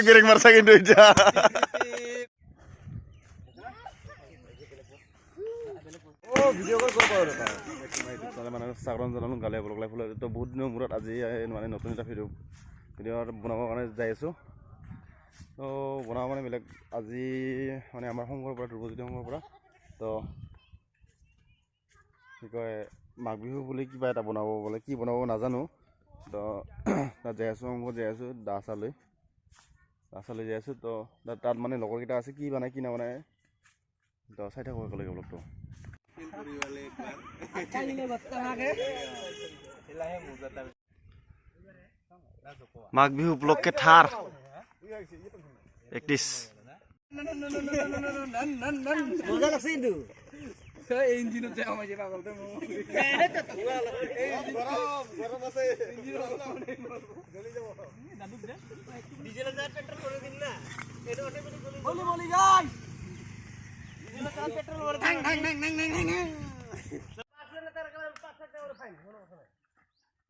বেলেগ মাৰছা কিন্তু এটা মানে চাকৰণ জ্বলানো গালে বলকলাই ফুল তো বহুত দিনৰ মূৰত আজি মানে নতুন এটা ভিডিঅ' বনাবৰ কাৰণে যাই আছোঁ তো বনাব মানে বেলেগ আজি মানে আমাৰ সংঘৰ পৰা ধ্ৰুৱজ্যোতি সংঘৰ পৰা তো কি কয় মাঘ বিহু বুলি কিবা এটা বনাব বোলে কি বনাব নাজানো তো তাত যাই আছোঁ সংঘত যাই আছোঁ দা চালৈ যাই আছোঁ তো তাত মানে লগৰকেইটা আছে কি বনায় কি নবনায় তো চাই থাকোঁ একেলগে ব্লগটো মাঘ বিহু উপলক্ষে থাৰ practice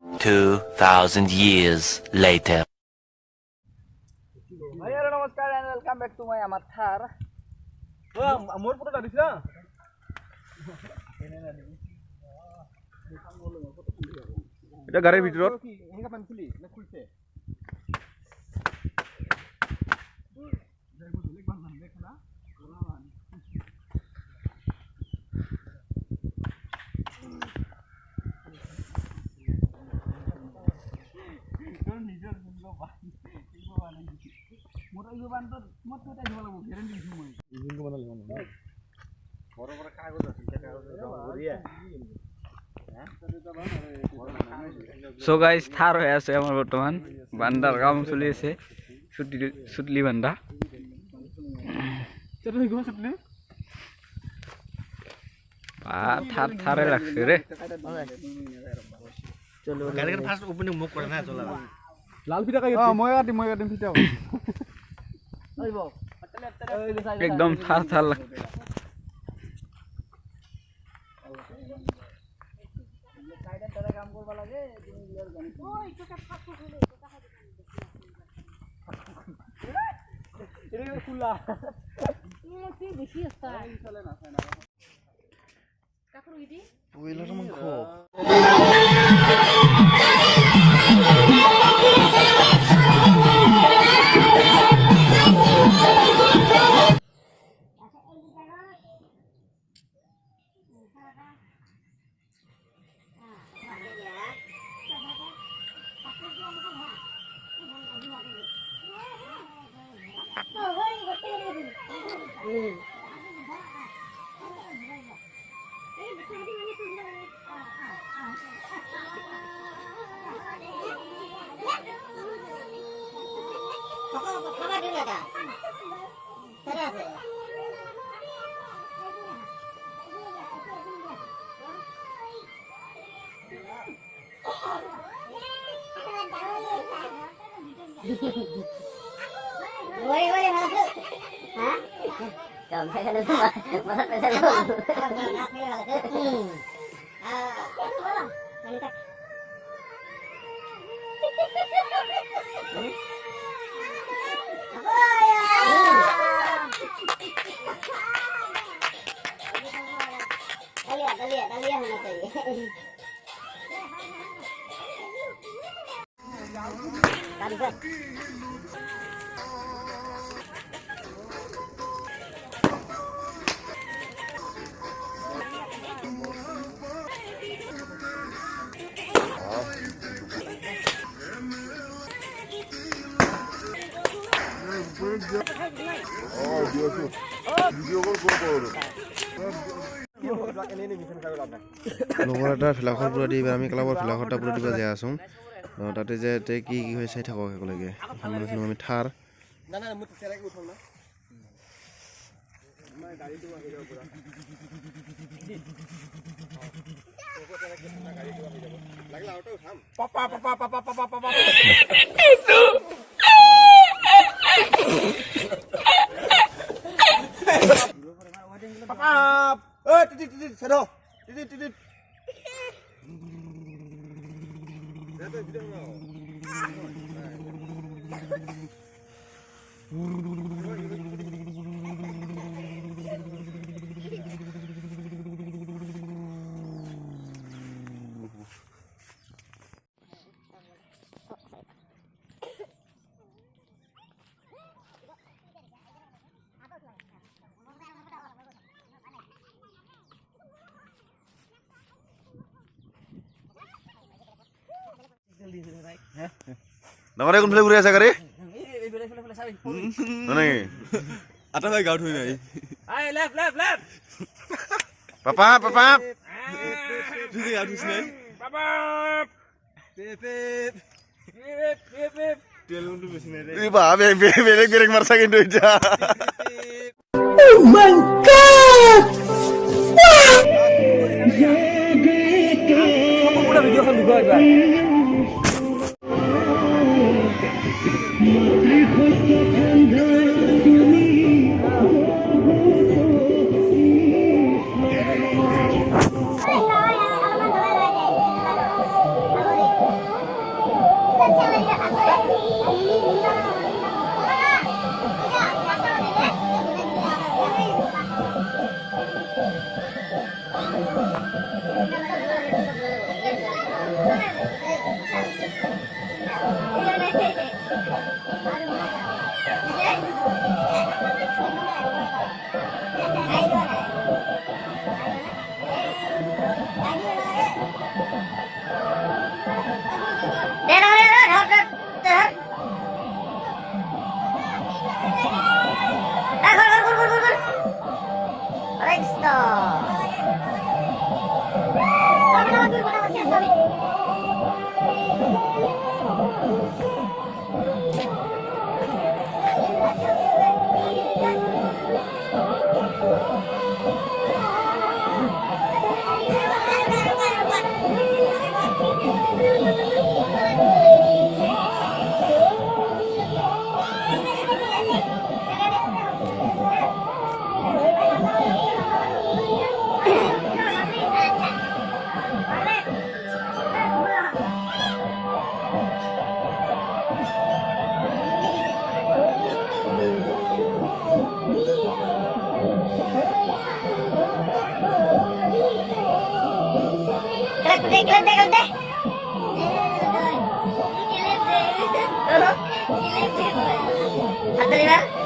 $2,000 years later. Hello, namaskar and welcome back to my Amathar. মোৰ ফটো কাটিছ না এটা গাড়ীৰ ভিতৰত So guys, Thar হৈ আছে আমাৰ বৰ্তমান বান্দাৰ কাম চলি আছে সুতলি বান্দা থাৰে লাগছে ৰে লাল ফিটা কাটি মই কাটিম ফিটা একদম থাৰ লাগ ব্ৰইলাৰ মাংস লগৰ এটা ফিলাখৰ পুৰা দি আমি ক্লাবৰ ফিলাখৰটা পুৰা দিব যাই আছোঁ তাতে যে কি কি হৈ চাই থাকক একেলগে আমি থাৰ ডাঙৰে কোনফালে ঘূৰি আছে গাড়ী নাই আটা ভাই গাঁৱত হৈ নাই পাপা পাপা তুই গাঁৱত হৈছ নাই তেল কোনটো বেছি নাই এই বা বেলেগ বেলেগ মাৰছা কিন্তু এতিয়া Ada